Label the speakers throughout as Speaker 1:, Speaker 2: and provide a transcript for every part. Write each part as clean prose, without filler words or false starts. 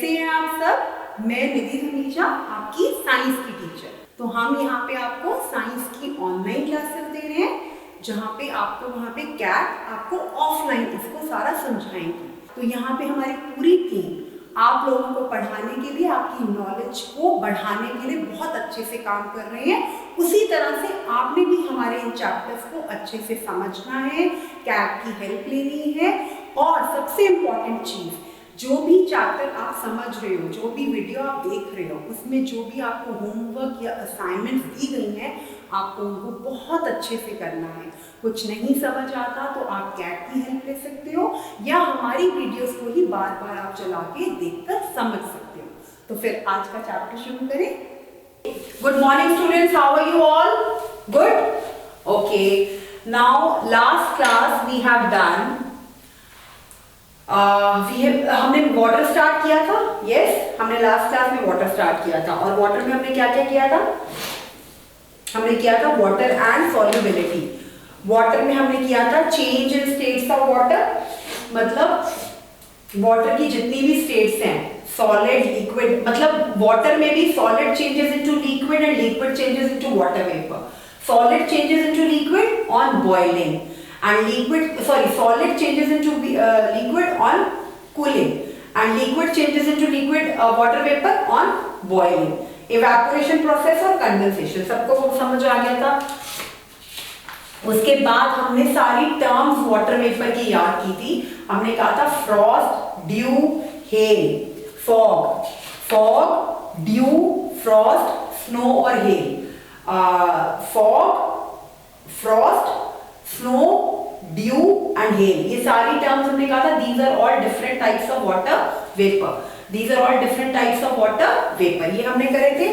Speaker 1: कैसे हैं आप सब? मैं निधि धमीजा, आपकी साइंस की टीचर। तो हम यहाँ पे आपको साइंस की ऑनलाइन क्लासेस दे रहे हैं, जहाँ पे आपको वहाँ पे कैट आपको ऑफलाइन उसको सारा समझाएंगे। तो यहाँ पे हमारी पूरी टीम आप लोगों को पढ़ाने के लिए, आपकी नॉलेज को बढ़ाने के लिए बहुत अच्छे से काम कर रहे हैं। उसी तरह से आपने भी हमारे इन चैप्टर्स को अच्छे से समझना है, कैट की हेल्प लेनी है। और सबसे इम्पॉर्टेंट चीज़, जो भी चैप्टर आप समझ रहे हो, जो भी वीडियो आप देख रहे हो, उसमें जो भी आपको होमवर्क या असाइनमेंट्स दी गई हैं, आपको उनको बहुत अच्छे से करना है। कुछ नहीं समझ आता तो आप कैट की हेल्प ले सकते हो, या हमारी वीडियोस को ही बार बार आप चला के देखकर समझ सकते हो। तो फिर आज का चैप्टर शुरू करें। Good morning students, how are you all? Good, okay. Now last class we have done हमने वाटर स्टार्ट किया था। यस, हमने लास्ट क्लास में वाटर स्टार्ट किया था। और वाटर में हमने क्या क्या किया था? हमने किया था वाटर एंड सॉल्युबिलिटी। वाटर में हमने किया था change in states of water, मतलब वाटर की जितनी भी स्टेट्स हैं, सॉलिड, लिक्विड, मतलब वाटर में भी solid changes into liquid and liquid changes into water vapour. Solid changes into liquid on boiling, and solid changes into liquid on cooling, and liquid changes into liquid water vapor on boiling, evaporation process और condensation। सबको वो समझ आ गया था। उसके बाद हमने सारी टर्म्स वाटर वेपर की याद की थी। हमने कहा था frost, dew, hail, fog, dew, frost, snow और hail. Fog, frost, snow, dew and hail, ये सारी टर्म्स हमने कहा था these are all different types of water vapour. These are all different types of water vapour, ये हमने करे थे।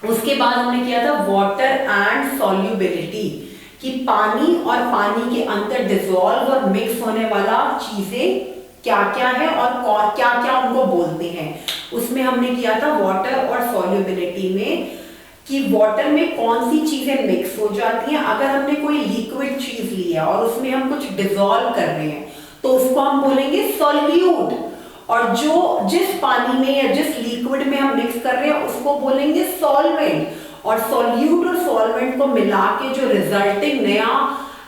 Speaker 1: उसके बाद हमने किया था वाटर एंड सॉल्युबिलिटी, कि पानी और पानी के अंदर डिसॉल्व और मिक्स होने वाला चीजें क्या क्या है और क्या क्या उनको बोलते हैं। उसमें हमने किया था वाटर और सॉल्युबिलिटी में कि वाटर में कौन सी चीजें मिक्स हो जाती हैं। अगर हमने कोई लिक्विड चीज ली है और उसमें हम कुछ डिसॉल्व कर रहे हैं तो उसको हम बोलेंगे सॉल्यूट, और जो जिस पानी में या जिस लिक्विड में हम मिक्स कर रहे हैं उसको बोलेंगे सॉल्वेंट। और सॉल्यूट और सॉल्वेंट को मिला के जो रिजल्टिंग नया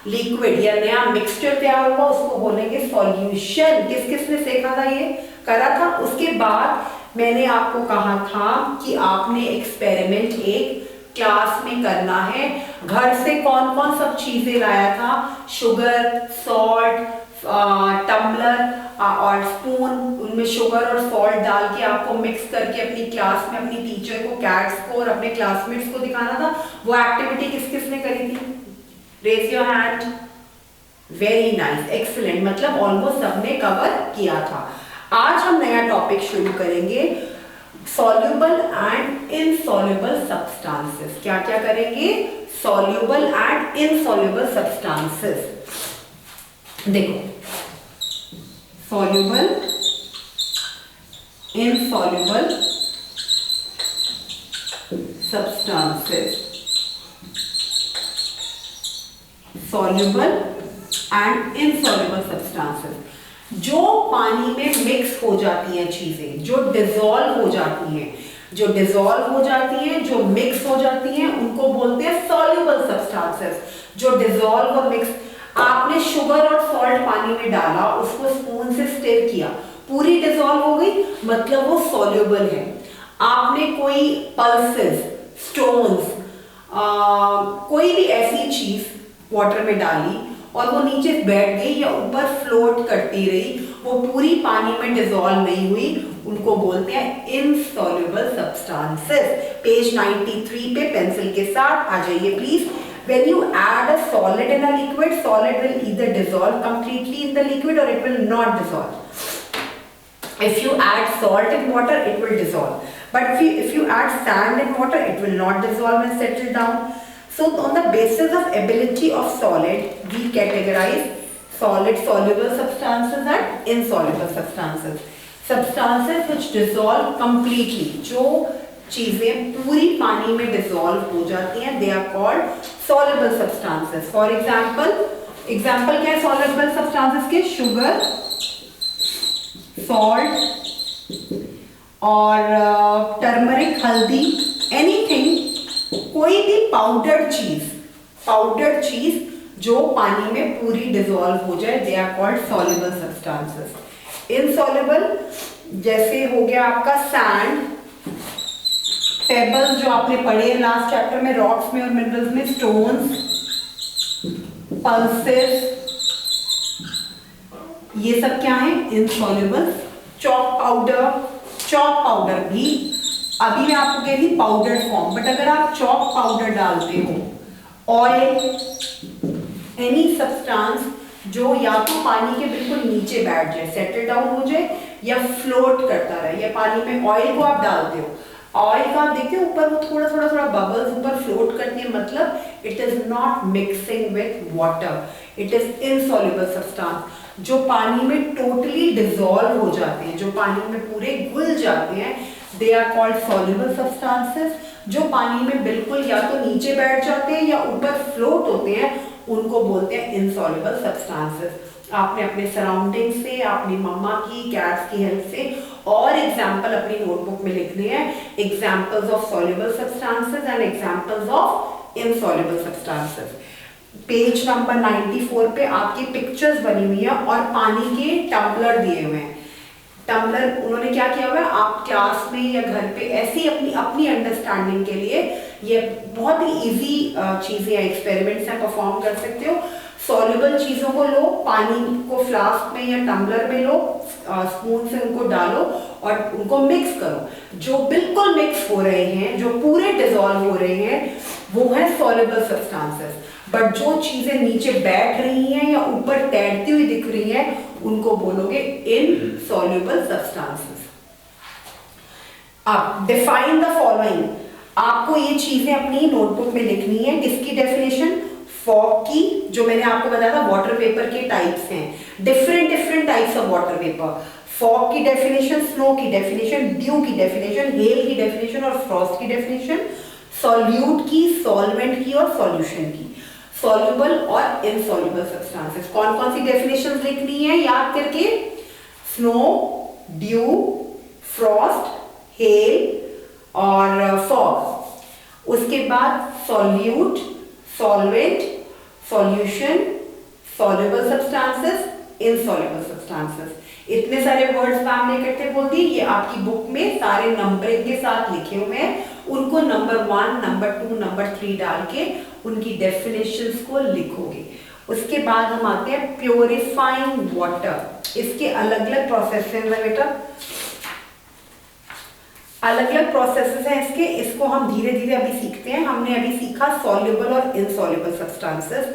Speaker 1: लिक्विड या नया मिक्सचर तैयार होगा उसको बोलेंगे सॉल्यूशन। किस किस ने सीखा था, ये करा था? उसके बाद मैंने आपको कहा था कि आपने एक्सपेरिमेंट एक क्लास में करना है। घर से कौन कौन सब चीजें लाया था? शुगर, सॉल्ट, टम्बलर और स्पून, उनमें शुगर और सॉल्ट डाल के आपको मिक्स करके अपनी क्लास में अपनी टीचर को, कैट्स को और अपने क्लासमेट्स को दिखाना था। वो एक्टिविटी किस किस ने करी थी? Raise your hand. Very nice, excellent, मतलब ऑलमोस्ट सबने कवर किया था। आज हम नया टॉपिक शुरू करेंगे, सॉल्युबल एंड इनसॉल्युबल सब्सटेंसेस। क्या क्या करेंगे? Soluble and insoluble substances. देखो, soluble, insoluble substances, soluble and insoluble substances, जो पानी में मिक्स हो जाती हैं चीजें, जो डिसॉल्व हो जाती हैं, जो मिक्स हो जाती हैं, उनको बोलते हैं सॉल्युबल सब्सटेंसेस। जो डिसॉल्व और मिक्स, आपने शुगर और सॉल्ट पानी में डाला, उसको स्पून से स्टिर किया, पूरी डिसॉल्व हो गई, मतलब वो सॉल्युबल है। आपने कोई पल्सेस, स्टोन्स, कोई भी ऐसी चीज वाटर में डाली और वो नीचे बैठ गई या ऊपर फ्लोट करती रही, वो पूरी पानी में डिसॉल्व नहीं हुई, उनको बोलते हैं इनसॉल्युबल सब्सटेंसेस। पेज 93 पे पेंसिल के साथ आ जाइए please. When you add a solid in a liquid, solid will either dissolve completely in the liquid or it will not dissolve. If you add salt in water, it will dissolve. But if you add sand in water, it will not dissolve and settle down. So on the basis of ability of solid, we categorize solid soluble substances and insoluble substances. Substances which dissolve completely, जो चीजें पूरी पानी में dissolve हो जाती हैं, they are called soluble substances. For example क्या है सॉल्युबल सब्सटेंसेस के? शुगर, सॉल्ट, और टर्मरिक, हल्दी, एनीथिंग, कोई भी पाउडर्ड चीज जो पानी में पूरी डिसॉल्व हो जाए, they are called soluble substances. Insoluble जैसे हो गया आपका सैंड, पेबल्स जो आपने पढ़े हैं लास्ट चैप्टर में, रॉक्स में और मिनरल्स में, स्टोन्स, पल्सेस, ये सब क्या है? इनसॉल्युबल। चॉक पाउडर भी अभी मैं आपको कह रही पाउडर फॉर्म, बट अगर आप चॉक पाउडर डालते हो, ऑयल, एनी सब्सटेंस जो या तो पानी के बिल्कुल नीचे बैठ जाए, सेटल डाउन हो जाए, या फ्लोट करता रहे, या पानी में ऑयल को आप डालते हो, ऑयल का आप देखते हो ऊपर वो थोड़ा बबल्स ऊपर फ्लोट करती है, मतलब it is not mixing with water, it is insoluble substance जो पानी में टोटली डिसॉल्व हो जाते हैं, जो पानी में पूरे घुल जाते हैं, they are called soluble substances. जो पानी में बिल्कुल या तो नीचे बैठ जाते हैं या ऊपर फ्लोट होते हैं, उनको बोलते हैं इनसॉल्युबल सब्सटेंसेस। आपने अपने सराउंडिंग से, अपनी मम्मा की, कैट्स की हेल्प से और एग्जाम्पल अपनी नोटबुक में लिखने हैं, examples of soluble substances and examples of insoluble substances. Page number 94 पे आपकी पिक्चर्स बनी हुई है और पानी के टम्बलर दिए हुए हैं। टम्बलर उन्होंने क्या किया हुआ है, आप क्लास में या घर पे ऐसी अपनी अंडरस्टैंडिंग के लिए ये बहुत ही इजी चीजें, एक्सपेरिमेंट्स हैं, परफॉर्म कर सकते हो। सॉल्युबल चीजों को लो, पानी को फ्लास्क में या टम्बलर में लो, स्पून से उनको डालो और उनको मिक्स करो। जो बिल्कुल मिक्स हो रहे हैं, जो पूरे डिसॉल्व हो रहे हैं, वो है सॉल्युबल सब्सटेंसेस। बट जो चीजें नीचे बैठ रही हैं या ऊपर तैरती हुई दिख रही हैं, उनको बोलोगे इनसॉल्युबल सब्सटेंसेस। अब डिफाइन द फॉलोइंग, आपको ये चीजें अपनी नोटबुक में लिखनी है। किसकी डेफिनेशन? फॉग की, जो मैंने आपको बताया था वाटर वेपर के टाइप्स हैं, different types of water vapour. Fog की डेफिनेशन, स्नो की डेफिनेशन, ड्यू की डेफिनेशन, हेल की डेफिनेशन और फ्रॉस्ट की डेफिनेशन, सॉल्यूट की, सॉल्वेंट की और सॉल्यूशन की। सॉल्युबल और इनसॉल्युबल सब्सटेंसेस कौन कौन सी डेफिनेशंस लिखनी है याद करके? स्नो, ड्यू, फ्रॉस्ट, हेल और फॉग। उसके बाद solute, solvent, solution, soluble substances, insoluble substances. इतने सारे वर्ड्स मैम ने इकट्ठे बोल दिए, ये आपकी बुक में सारे नंबरिंग के साथ लिखे हुए हैं। उनको नंबर 1, नंबर 2, नंबर 3 डाल के उनकी डेफिनेशंस को लिखोगे। उसके बाद हम आते हैं प्योरीफाइंग वाटर। इसके अलग अलग प्रोसेसेस हैं बेटा, अलग अलग प्रोसेसेस हैं इसके। इसको हम धीरे धीरे अभी सीखते हैं। हमने अभी सीखा सॉल्युबल और इनसॉल्युबल सब्सटेंसेस।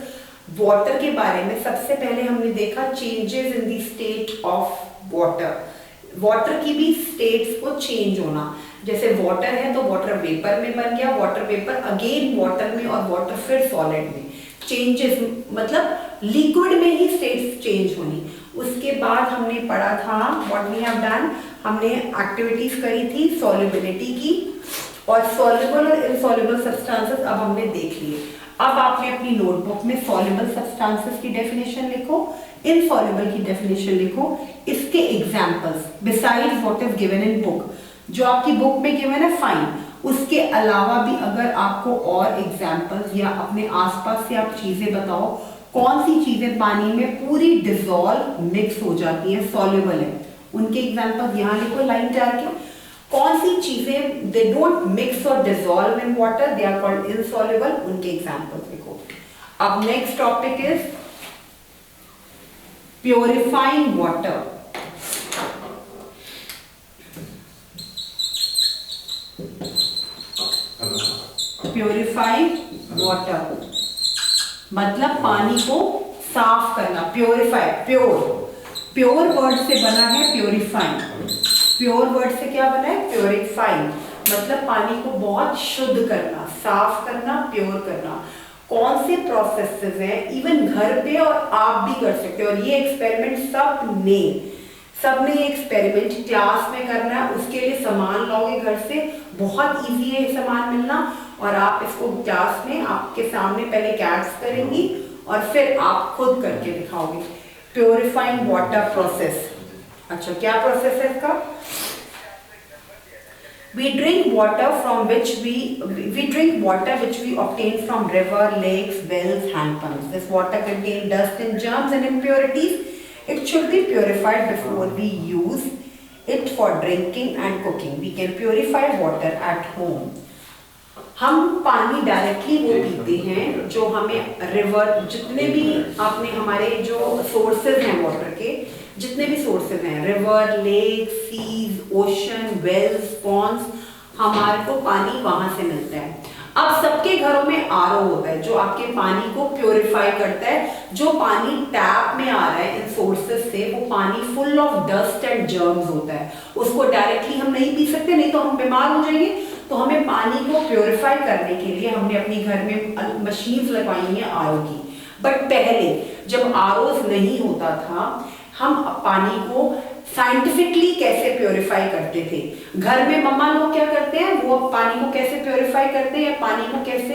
Speaker 1: वाटर के बारे में सबसे पहले हमने देखा changes in the state of water. Water की भी स्टेट्स को चेंज होना, जैसे वाटर है तो वाटर वेपर में बन गया, वाटर वेपर अगेन वाटर में और वाटर फिर सॉलिड में। चेंजेस मतलब लिक्विड में ही स्टेट्स चेंज होनी। उसके बाद हमने पढ़ा था व्हाट वी हैव डन, हमने एक्टिविटीज करी थी सॉल्युबिलिटी की, और सॉल्युबल और इनसॉल्युबल सब्सटेंसेस अब हमने देख लिए। अब आपने अपनी नोटबुक में सॉल्युबल सब्सटेंसेस की डेफिनेशन लिखो, इनसॉल्युबल की डेफिनेशन लिखो, इसके examples besides what is given in book. जो आपकी बुक में गिवन है फाइन, उसके अलावा भी अगर आपको और एग्जांपल्स या अपने आसपास से आप चीजें बताओ, कौन सी चीजें पानी में पूरी डिसॉल्व मिक्स हो जाती हैं, सॉल्युबल है, उनके एग्जांपल्स यहाँ लिखो लाइन डाल के। कौन सी चीजें दे डोंट मिक्स और dissolve in water, they are called insoluble, उनके एग्जांपल्स लिखो। अब next topic is purifying water. Purified water मतलब पानी को साफ करना। प्योरीफाई, प्योर वर्ड से बना है प्योरीफाइंग। प्योर वर्ड से क्या बना है? प्योरीफाइंग, मतलब पानी को बहुत शुद्ध करना, साफ करना, प्योर करना। कौन से प्रोसेसेस हैं, इवन घर पे और आप भी कर सकते हो। और ये एक्सपेरिमेंट सबने ये एक्सपेरिमेंट क्लास में करना है। उसके लिए सामान लाओगे घर से, बहुत इजी है सामान मिलना, और आप इसको क्लास में आपके सामने पहले कैट्स करेंगी और फिर आप खुद करके दिखाओगे। Purifying water process. अच्छा, क्या प्रोसेस है इसका? We drink water from which we drink water which we obtain from river, lakes, wells, hand pumps. This water contains dust and germs and impurities. It should be purified before we use it for drinking and cooking. We can purify water at home. हम पानी directly वो पीते हैं जो हमें river, जितने भी आपने हमारे जो सोर्सेज हैं वाटर के, जितने भी सोर्सेज हैं, river, lake, seas, ocean, wells, ponds, हमारे को पानी वहां से मिलता है। अब सबके घरों में आरओ होता है जो आपके पानी को प्योरीफाई करता है। जो पानी टैप में आ रहा है इन सोर्सेज से, वो पानी full of dust and germs होता है, उसको डायरेक्टली हम नहीं पी सकते, नहीं तो हम बीमार हो जाएंगे। तो हमें पानी को प्योरीफाई करने के लिए हमने अपने घर में मशीन्स लगवाई हैं आरओ की। बट पहले जब आरओ नहीं होता था, हम पानी को साइंटिफिकली कैसे प्योरीफाई करते थे। घर में मम्मा लोग क्या करते हैं, वो पानी को कैसे प्योरीफाई करते हैं, पानी को कैसे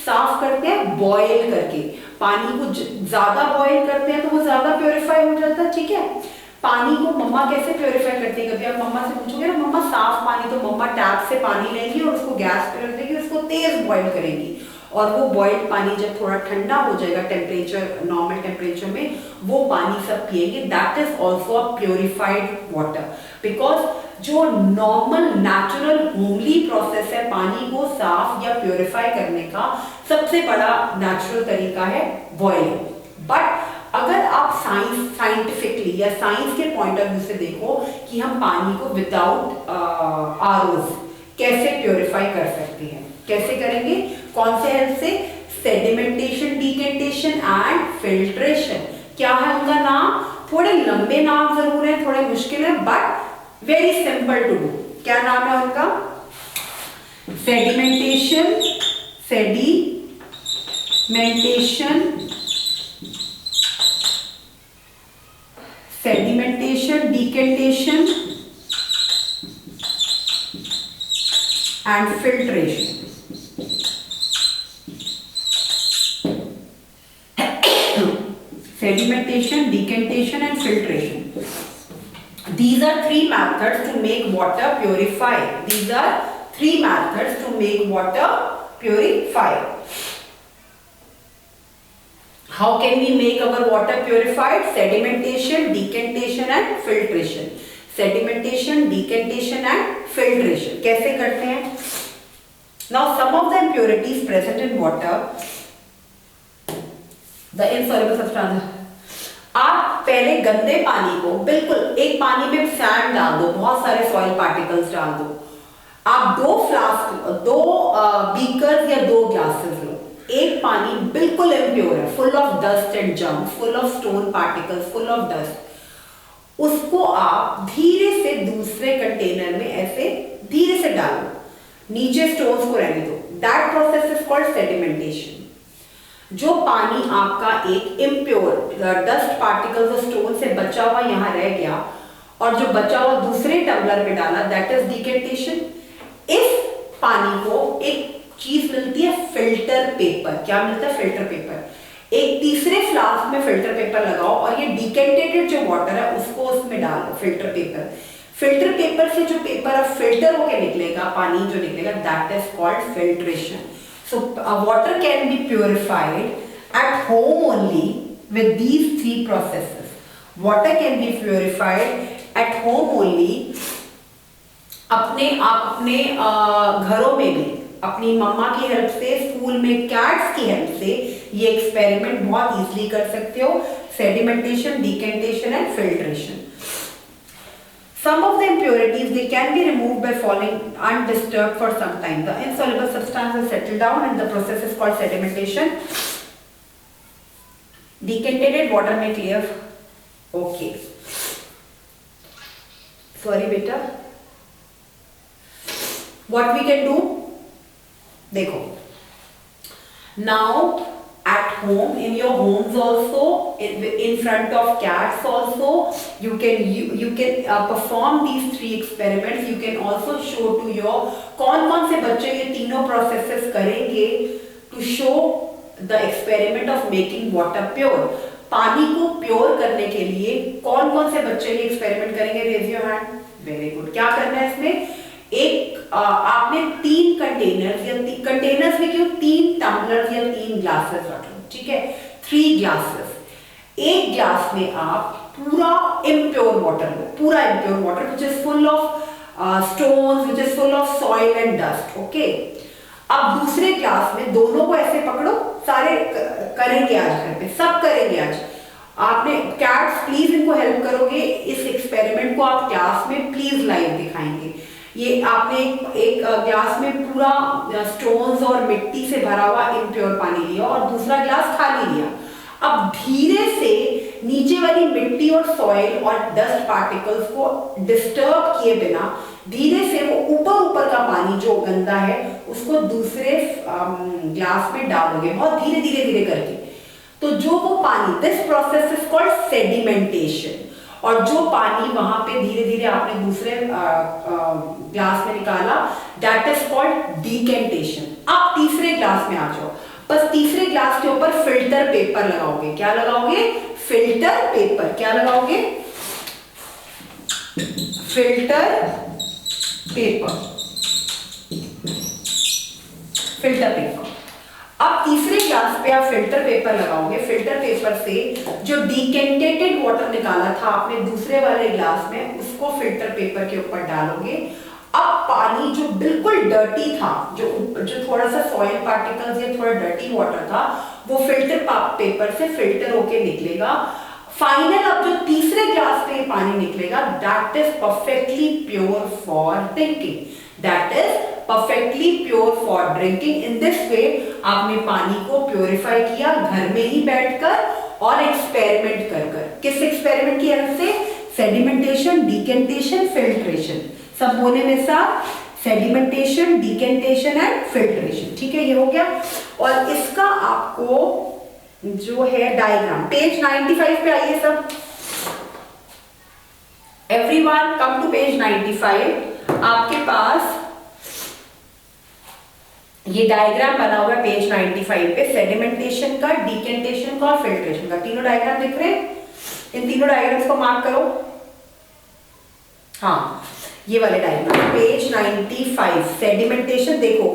Speaker 1: साफ करते हैं, बॉयल करके। पानी को ज्यादा बॉयल करते हैं तो वो ज्यादा प्योरीफाई हो जाता है, ठीक है। पानी को मम्मा कैसे प्योरीफाई करती है, कभी आप मम्मा से पूछोगे ना, मम्मा साफ पानी, तो मम्मा टैप से पानी लेंगी और उसको गैस पे रख देगी, उसको तेज बॉईल करेंगी, और वो बॉइल्ड पानी जब थोड़ा ठंडा हो जाएगा टेम्परेचर, नॉर्मल टेम्परेचर में, वो पानी सब पिएंगे। That is also a purified water, because जो नॉर्मल नेचुरल होमली प्रोसेस है पानी को साफ या प्योरीफाई करने का, सबसे बड़ा नेचुरल तरीका है बॉइलिंग। बट अगर आप साइंटिफिकली या साइंस के पॉइंट ऑफ व्यू से देखो कि हम पानी को विदाउट आरओज कैसे प्योरीफाई कर सकते हैं, कैसे करेंगे, कौन से हेल्प से, सेडिमेंटेशन, डिकेंटेशन एंड फिल्ट्रेशन। क्या है उनका नाम, थोड़े लंबे नाम जरूर है, थोड़े मुश्किल है, but very simple to do. क्या नाम है उनका, sedimentation, sedimentation, decantation and filtration. Sedimentation, decantation and filtration. These are three methods to make water purify. These are three methods to make water purify. How can we make our water purified? Sedimentation, decantation and filtration. Sedimentation, decantation and filtration. कैसे करते हैं? Now some of the impurities present in water, the insoluble substance. आप पहले गंदे पानी को बिल्कुल, एक पानी में सैंड डाल दो, बहुत सारे सॉइल पार्टिकल्स डाल दो, आप दो फ्लास्क, दो बीकर्स या दो ग्लासेस लो, एक पानी बिल्कुल इम्प्योर है, full of dust and germ, full of stone particles, full of dust, उसको आप धीरे से दूसरे कंटेनर में ऐसे धीरे से डालो, नीचे स्टोन्स को रहने दो। That process is called sedimentation. जो पानी आपका एक इम्प्योर डस्ट पार्टिकल्स और स्टोन से बचा हुआ यहाँ रह गया और जो बचा हुआ दूसरे टम्बलर में डाला, दैट इज डिकेंटेशन। इस पानी को एक चीज मिलती है, फिल्टर पेपर। क्या मिलता है, फिल्टर पेपर। एक तीसरे फ्लास्क में फिल्टर पेपर लगाओ और ये डिकेंटेटेड जो वाटर है उसको उसमें डालो, फिल्टर पेपर। फिल्टर पेपर से जो पेपर अब फिल्टर होके निकलेगा, पानी जो निकलेगा, that is called filtration. So water can be purified at home only with these three processes. Water can be purified at home only. अपने घरों में भी, अपनी मम्मा की हेल्प से, स्कूल में कैट्स की हेल्प से ये एक्सपेरिमेंट बहुत इजीली कर सकते हो। Sedimentation, decantation and filtration. Some of the impurities, they can be removed by falling undisturbed for some time. The insoluble substances settle down and the process is called sedimentation. Decantated water may clear. Okay. Sorry beta. What we can do? देखो. Now at home, in your homes also, in front of cats also, you can perform these three experiments. You can also show to your कौन से बच्चे ये तीनों processes करेंगे to show the experiment of making water pure. पानी को pure करने के लिए कौन से बच्चे ये एक्सपेरिमेंट करेंगे? Raise your hand. Very good. क्या करना है इसमें? आपने 3 कंटेनर्स या कंटेनर्स में क्यों 3 टम्बलर्स या 3 ग्लासेस रख लो, ठीक है, 3 ग्लासेस। एक ग्लास में आप पूरा इम्प्योर वाटर लो, पूरा impure water which is full of stones, which is full of soil and dust, okay. अब दूसरे ग्लास में दोनों को ऐसे पकड़ो, सारे करेंगे आज घर पे, सब करेंगे आज। आपने कैट्स प्लीज इनको हेल्प करोगे, इस एक्सपेरिमेंट को आप क्लास में प्लीज लाइव दिखाएंगे। ये आपने एक ग्लास में पूरा स्टोन्स और मिट्टी से भरा हुआ इम्प्योर पानी लिया और दूसरा ग्लास खाली लिया। अब धीरे से नीचे वाली मिट्टी और सॉइल और डस्ट पार्टिकल्स को डिस्टर्ब किए बिना धीरे से वो ऊपर का पानी जो गंदा है उसको दूसरे ग्लास में डालोगे, बहुत धीरे धीरे करके। तो जो वो पानी, this process is called sedimentation, और जो पानी वहां पे धीरे धीरे आपने दूसरे ग्लास में निकाला, दैट इज कॉल्ड डिकेंटेशन। अब तीसरे ग्लास में आ जाओ, बस तीसरे ग्लास के ऊपर फिल्टर पेपर लगाओगे। क्या लगाओगे? Filter paper. क्या लगाओगे? Filter paper, filter paper. अब तीसरे ग्लास पे आप फिल्टर पेपर लगाओगे। फिल्टर पेपर से जो डिकेंटेटेड वाटर निकाला था आपने दूसरे वाले ग्लास में, उसको फिल्टर पेपर के ऊपर डालोगे। अब पानी जो बिल्कुल डर्टी था, जो थोड़ा सा सॉइल पार्टिकल्स या थोड़ा डर्टी वाटर था, वो फिल्टर पेपर से फिल्टर होके निकलेगा। फाइनल अब जो तीसरे ग्लास पे पानी निकलेगा, that is perfectly pure for drinking. That is perfectly pure for drinking. In this way आपने पानी को प्योरीफाई किया घर में ही बैठकर और एक्सपेरिमेंट कर। किस एक्सपेरिमेंट की हेल्प से? Sedimentation, decantation, filtration. सब बोले में साथ, सेडिमेंटेशन, डिकेंटेशन एंड फिल्ट्रेशन। ठीक है, ये हो गया। और इसका आपको जो है डायग्राम, पेज 95 पे आइए सब। Everyone come to page 95। आपके पास ये डायग्राम बना हुआ है पेज 95 पे, सेडिमेंटेशन का, डिकेंटेशन का और फिल्ट्रेशन का। तीनों डायग्राम दिख रहे हैं? इन तीनों डायग्राम्स को मार्क करो। हाँ, ये वाले डायग्राम पेज 95, सेडिमेंटेशन। देखो,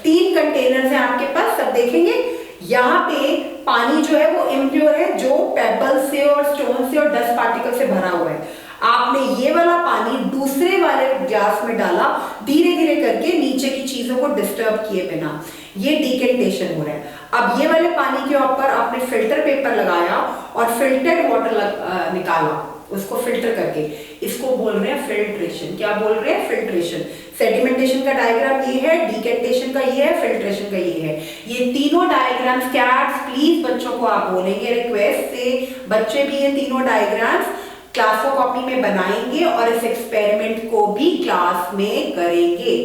Speaker 1: 3 कंटेनर्स हैं आपके पास, सब देखेंगे। यहाँ पे पानी जो है वो इम्प्योर है, जो पेबल से और स्टोन से और डस्ट पार्टिकल से भरा हुआ है। आपने ये वाला पानी दूसरे वाले ग्लास में डाला, धीरे धीरे करके नीचे की चीजों को डिस्टर्ब किए बिना। ये डिकेंटेशन हो रहा है। अब ये वाले पानी के ऊपर आपने फिल्टर पेपर लगाया और फिल्टर्ड वाटर निकाला, उसको फिल्टर करके। इसको बोल रहे हैं फिल्ट्रेशन। क्या बोल रहे हैं? फिल्ट्रेशन। सेडिमेंटेशन का डायग्राम ये है, डिकेंटेशन का ये है, फिल्ट्रेशन का ये है। ये तीनों डायग्राम्स कैट्स प्लीज बच्चों को आप बोलेंगे रिक्वेस्ट से, बच्चे भी ये तीनों डायग्राम्स क्लास कॉपी में बनाएंगे और इस एक्सपेरिमेंट को भी क्लास में करेंगे।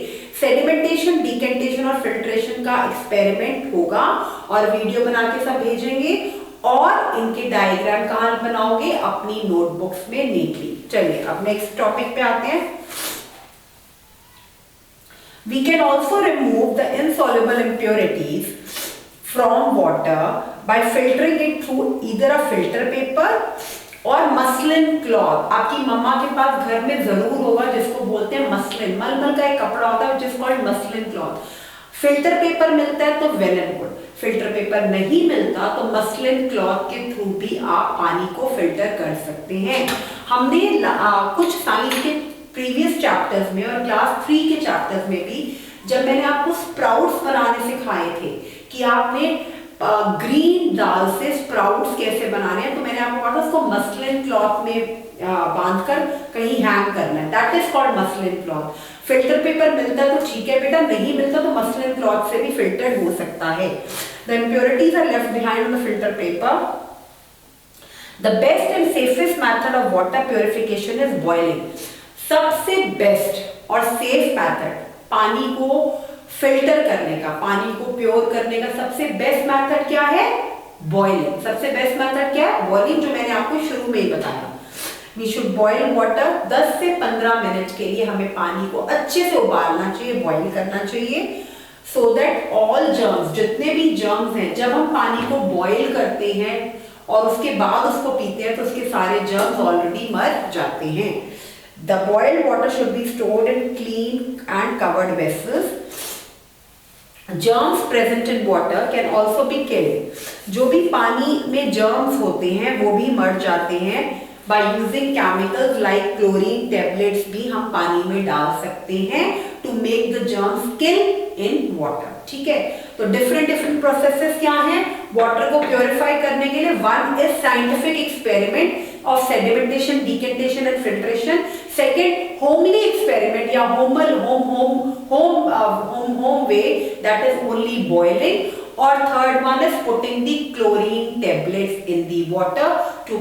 Speaker 1: सेडिमेंटेशन, डिकेंटेशन और फिल्ट्रेशन का एक्सपेरिमेंट होगा और वीडियो बना के सब भेजेंगे और इनके डायग्राम कहाँ बनाओगे? अपनी नोटबुक्स में नीटली। चलिए अब नेक्स्ट टॉपिक पे आते हैं। We can also remove the insoluble impurities from water by filtering it through either a filter paper और मसलिन क्लॉथ। आपकी मम्मा के पास घर में जरूर होगा जिसको बोलते हैं मसलिन, मलमल का एक कपड़ा होता है जिसको मसलिन क्लॉथ। फिल्टर पेपर मिलता है तो well and good, filter paper नहीं मिलता तो मसलिन क्लॉथ के थ्रू भी आप पानी को फिल्टर कर सकते हैं। हमने कुछ साइंस के प्रीवियस चैप्टर्स में और क्लास 3 के चैप्टर्स में भी, जब मैंने आपको स्प्राउट्स बनाने सिखाए थे कि आपने ग्रीन दाल से स्प्राउट्स कैसे बनाने हैं, तो मैंने आपको कहा था उसको मसलिन क्लॉथ में बांधकर कहीं हैंग करना है। That is called muslin cloth. Filter paper मिलता है तो ठीक है बेटा, नहीं मिलता तो मसलिन क्लॉथ से भी फिल्टर हो सकता है। The impurities are left behind on the filter paper. The best and safest method of water purification is boiling. सबसे बेस्ट और सेफ मेथड पानी को फिल्टर करने का, पानी को प्योर करने का सबसे बेस्ट मेथड क्या है? बॉइलिंग। सबसे बेस्ट मेथड क्या है? बॉइलिंग, जो मैंने आपको शुरू में ही बताया। We should boil water. 10 से 15 मिनट के लिए हमें पानी को अच्छे से उबालना चाहिए, बॉइल करना चाहिए, सो दैट ऑल जर्म्स, जितने भी जर्म्स हैं, जब हम पानी को बॉइल करते हैं और उसके बाद उसको पीते हैं तो उसके सारे जर्म्स ऑलरेडी मर जाते हैं। The boiled water should be stored in clean and covered vessels. Germs present in water can also be killed. जो भी पानी में germs होते हैं वो भी मर जाते हैं by using chemicals like chlorine tablets भी हम पानी में डाल सकते हैं to make the germs kill in water. ठीक है, तो different processes क्या हैं water को purify करने के लिए? One is scientific experiment of sedimentation, decantation and filtration. Second, homely experiment या home way, that is only boiling. Or third one is putting the chlorine tablets in the water to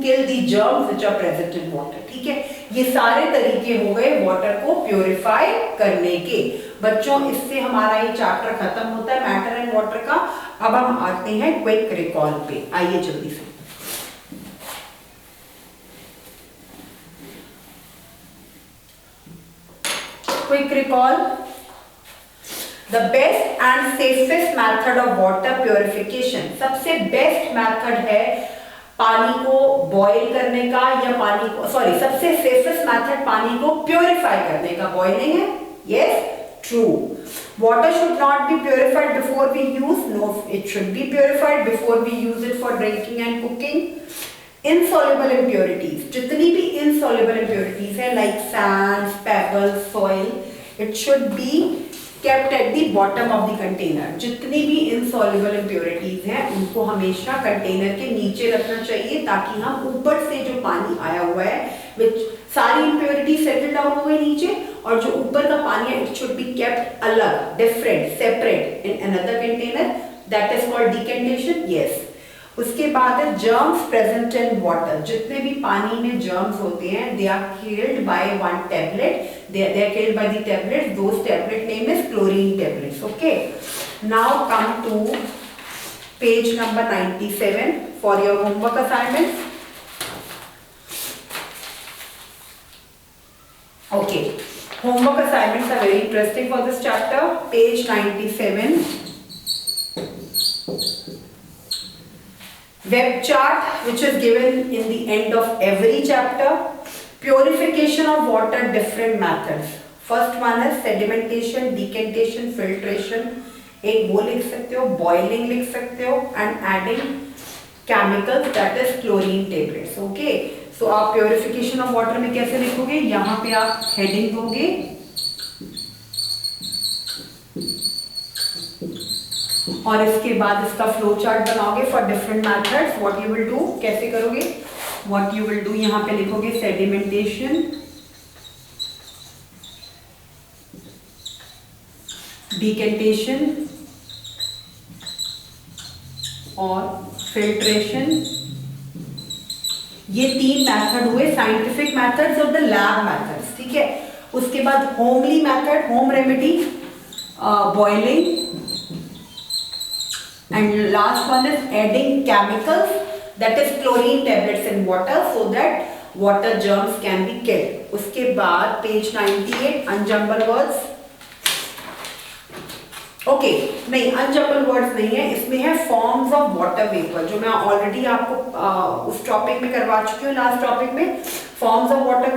Speaker 1: kill the germs which are present in water. ठीक है, ये सारे तरीके हो गए water को purify करने के। बच्चों, इससे हमारा ये चैप्टर खत्म होता है मैटर एंड वाटर का। अब हम आते हैं क्विक रिकॉल पे, आइए जल्दी से। Quick recall. The best and safest method of water purification. सबसे बेस्ट मेथड है पानी को बॉईल करने का या पानी को सबसे सेफेस्ट मेथड पानी को प्योरीफाई करने का बॉइलिंग है। Yes, true. Water should not be purified before we use. No, it should be purified before we use it for drinking and cooking. Insoluble impurities, जितनी भी insoluble impurities है like sands, pebbles, soil, it should be kept at the bottom of the container. जितनी भी insoluble impurities हैं उनको हमेशा container के नीचे रखना चाहिए ताकि हम ऊपर से जो पानी आया हुआ है which सारी impurities settle down हो गई नीचे, और जो ऊपर का पानी है it should be kept अलग, different, separate in another container. That is called decantation. Yes. उसके बाद है germs present in water. जितने भी पानी में germs होते हैं they are killed by one tablet. They are killed by the tablets. Those tablet name is chlorine tablets. Okay. Now come to page number 97 for your homework assignments. Okay. Homework assignments are very interesting for this chapter. Page 97. Web chart which is given in the end of every chapter. Purification of water, different methods. First one is sedimentation, decantation, filtration. एक वो लिख सकते हो, boiling लिख सकते हो, and adding chemicals, that is chlorine tablets. Okay. So आप purification of water में कैसे लिखोगे? यहाँ पे आप heading दोगे और इसके बाद इसका फ्लो चार्ट बनाओगे for different methods. What you will do, कैसे करोगे? व्हाट यू विल डू, यहाँ पे लिखोगे सेडिमेंटेशन, डिकेंटेशन और फिल्ट्रेशन. ये तीन मेथड हुए साइंटिफिक मेथड्स और द लैब मेथड्स. ठीक है, उसके बाद homely method, home remedy, boiling, and last one is adding chemicals, that is chlorine tablets in water so that water germs can be killed. उसके बाद page 98 unjumble words. Okay, नहीं unjumble words नहीं है, इसमें है forms of water vapor जो मैं already आपको उस टॉपिक में करवा चुकी हूँ, लास्ट टॉपिक में. Forms of water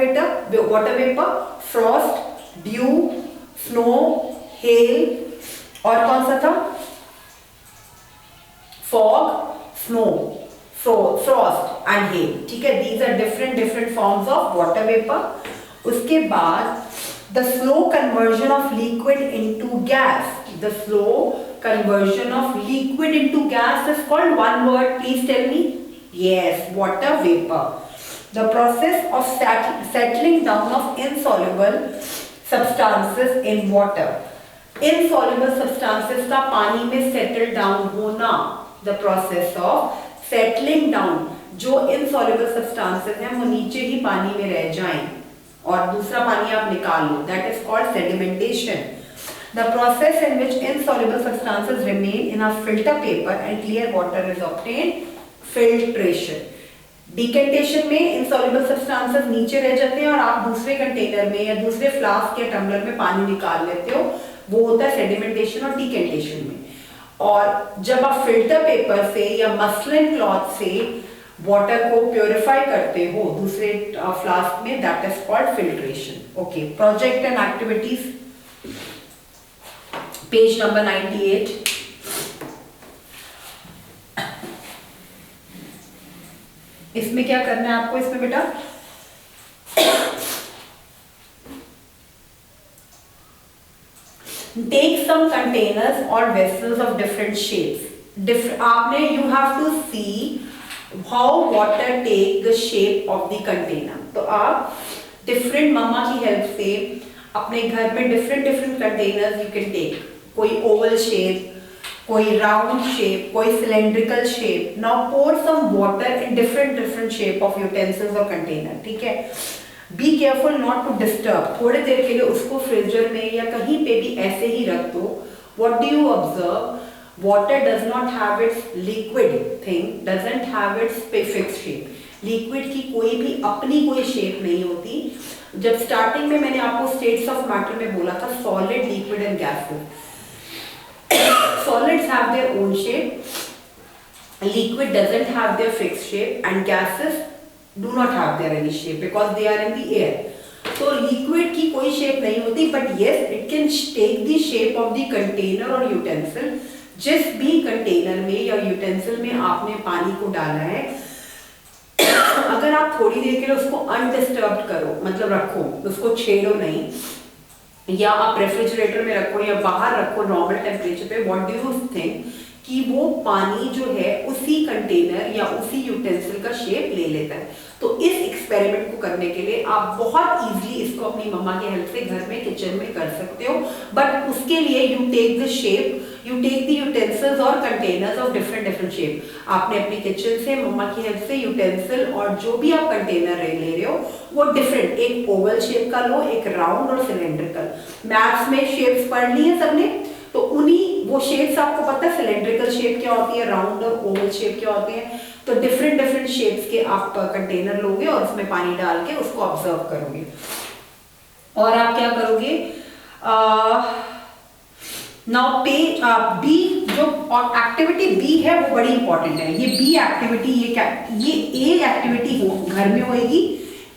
Speaker 1: vapor, frost, dew, snow, hail और कौन सा था? Fog, snow, frost and hail. ठीक है, these are different forms of water vapor. उसके बाद the slow conversion of liquid into gas. The slow conversion of liquid into gas is called one word. Please tell me. Yes, water vapor. The process of settling down of insoluble substances in water. Insoluble substances का पानी में settle down होना. The process of settling down, जो insoluble substances हैं वो नीचे ही पानी में रह जाएं और दूसरा पानी आप निकाल लो, that is called sedimentation. The process in which insoluble substances remain in a filter paper and clear water is obtained, filtration. Decantation में insoluble substances नीचे रह जाते हैं और आप दूसरे कंटेनर में या दूसरे फ्लास्क या टम्बलर में पानी निकाल लेते हो, वो होता है sedimentation और decantation में. और जब आप फिल्टर पेपर से या मसलिन क्लॉथ से वाटर को प्योरीफाई करते हो दूसरे फ्लास्क में, that is called filtration. Okay, project and activities, page number 98। इसमें क्या करना है आपको, इसमें बेटा टेक सम कंटेनर्स और वेसल्स ऑफ डिफरेंट शेप्स। आपने you have to see how water take the shape of the container. तो आप डिफरेंट मम्मा की हेल्प से अपने घर में different containers you can take, कोई ओवल शेप, कोई राउंड शेप, कोई cylindrical shape. Now pour some water in different shape of utensils और कंटेनर, ठीक है। Be careful not to disturb, थोड़ी देर के लिए उसको फ्रीजर में या कहीं पे भी ऐसे ही रख दो। What do you observe, water does not have its liquid thing, doesn't have its fixed shape. Liquid की कोई भी अपनी कोई शेप नहीं होती। जब स्टार्टिंग में मैंने आपको स्टेट्स ऑफ मैटर में बोला था solid, liquid and gases. Solids have their own shape, liquid doesn't have their fixed shape and gases do not have their any shape because they are in the air. तो liquid की कोई shape नहीं होती, but yes it can take the shape of the container और utensil. जिस भी container में या यूटेंसिल में आपने पानी को डाला है, अगर आप थोड़ी देर के लिए उसको अनडिस्टर्ब्ड करो, मतलब रखो, उसको छेड़ो नहीं, या आप रेफ्रिजरेटर में रखो या बाहर रखो नॉर्मल टेम्परेचर पे, व्हाट डू यू थिंक कि वो पानी जो है उसी कंटेनर या उसी यूटेंसिल का शेप ले लेता है। तो इस एक्सपेरिमेंट को करने के लिए आप बहुत इजीली इसको अपनी मम्मा की हेल्प से घर में किचन में कर सकते हो, बट उसके लिए you take the shape, you take the utensils और कंटेनर्स ऑफ डिफरेंट शेप। आपने अपनी किचन से मम्मा की हेल्प से यूटेंसिल और जो भी आप कंटेनर ले रहे हो वो डिफरेंट, एक ओवल शेप का लो, एक राउंड और सिलेंड्रिकल। मैथ्स में शेप्स पढ़ ली है सबने, तो उन्हीं वो शेप्स आपको पता है सिलेंड्रिकल शेप क्या होती है, राउंड और ओवल शेप क्या होती है। तो डिफरेंट शेप्स के आप कंटेनर लोगे और उसमें पानी डाल के उसको ऑब्जर्व करोगे। और आप क्या करोगे, नाउ पेज बी, जो एक्टिविटी बी है वो बड़ी इंपॉर्टेंट है। ये बी एक्टिविटी, ये ए एक्टिविटी हो घर में होएगी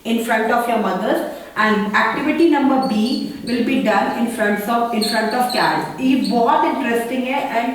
Speaker 1: in front of your mothers, and activity number B will be done in front of cats। ये बहुत इंटरेस्टिंग है एंड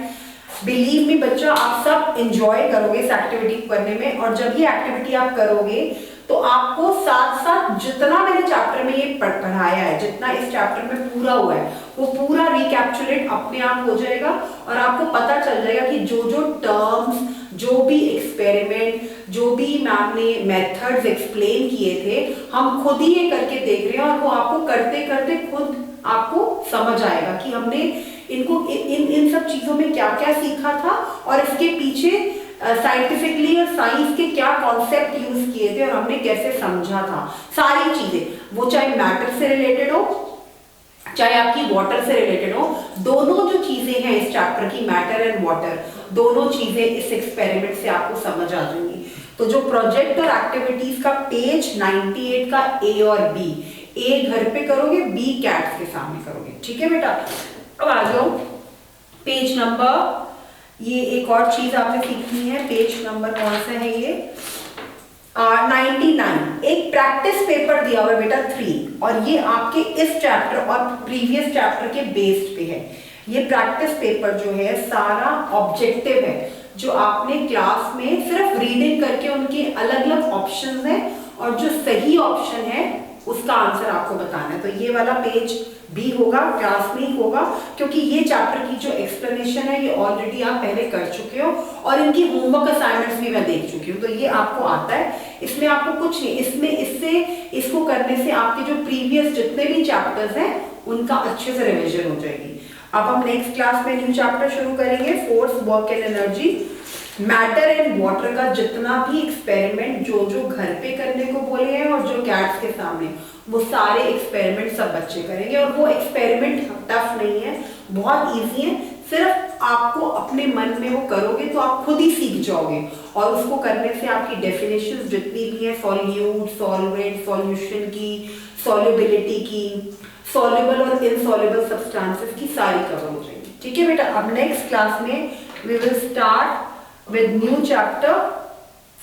Speaker 1: बिलीव मी बच्चा, आप सब एंजॉय करोगे इस एक्टिविटी को करने में। और जब ये एक्टिविटी आप करोगे तो आपको साथ साथ जितना मैंने चैप्टर में ये पढ़ाया है, जितना इस चैप्टर में पूरा हुआ है, वो पूरा रिकैप्चुलेट अपने आप हो जाएगा और आपको पता चल जाएगा कि जो जो टर्म्स, जो भी एक्सपेरिमेंट, जो भी मैम ने मेथड्स एक्सप्लेन किए थे, हम खुद ही ये करके देख रहे हैं और वो आपको करते करते खुद आपको समझ आएगा कि हमने इनको इन सब चीजों में क्या क्या सीखा था और इसके पीछे साइंटिफिकली और साइंस के क्या कॉन्सेप्ट यूज किए थे और हमने कैसे समझा था। सारी चीजें, वो चाहे मैटर से रिलेटेड हो चाहे आपकी वाटर से रिलेटेड हो, दोनों जो चीजें हैं इस चैप्टर की, मैटर एंड वाटर, दोनों चीजें इस एक्सपेरिमेंट से आपको समझ आ जाएंगी। तो जो प्रोजेक्ट और एक्टिविटीज का पेज 98 का ए और बी, ए घर पे करोगे, बी कैट्स के सामने करोगे, ठीक है बेटा। अब आ जाओ पेज नंबर, ये एक और चीज आपने सीखनी है, पेज नंबर कौन सा है ये, 99। एक प्रैक्टिस पेपर दिया हुआ है बेटा 3, और ये आपके इस चैप्टर और प्रीवियस चैप्टर के बेस्ड पे है। ये प्रैक्टिस पेपर जो है सारा ऑब्जेक्टिव है, जो आपने क्लास में सिर्फ रीडिंग करके उनके अलग अलग ऑप्शंस हैं और जो सही ऑप्शन है उसका आंसर आपको बताना है। तो ये वाला पेज बी होगा, क्लास में ही होगा, क्योंकि ये चैप्टर की जो एक्सप्लेनेशन है ये ऑलरेडी आप पहले कर चुके हो और इनकी होमवर्क असाइनमेंट्स भी मैं देख चुकी हूँ, तो ये आपको आता है। इसमें आपको कुछ नहीं, इसमें इसको करने से आपके जो प्रीवियस जितने भी चैप्टर्स हैं उनका अच्छे से रिविजन हो जाएगी। अब हम नेक्स्ट क्लास में न्यू चैप्टर शुरू करेंगे, force, work and energy. Matter and water का जितना भी एक्सपेरिमेंट जो जो घर पे करने को बोले हैं और जो कैट्स के सामने, वो सारे एक्सपेरिमेंट सब बच्चे करेंगे। और वो एक्सपेरिमेंट टफ नहीं है, बहुत इजी है, सिर्फ आपको अपने मन में वो करोगे तो आप खुद ही सीख जाओगे। और उसको करने से आपकी डेफिनेशंस जितनी भी है, सॉल्यूट, सॉल्वेंट, सॉल्यूशन की, सॉल्युबिलिटी की, सॉल्युबल और इनसॉल्युबल सब्सटेंसेस की सारी कवर हो जाएगी, ठीक है बेटा। अब नेक्स्ट क्लास में we will start with new chapter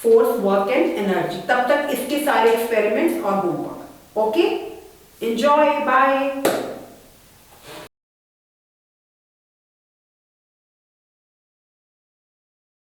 Speaker 1: force, work and energy. तब तक इसके सारे एक्सपेरिमेंट्स और होमवर्क। Okay, enjoy, bye.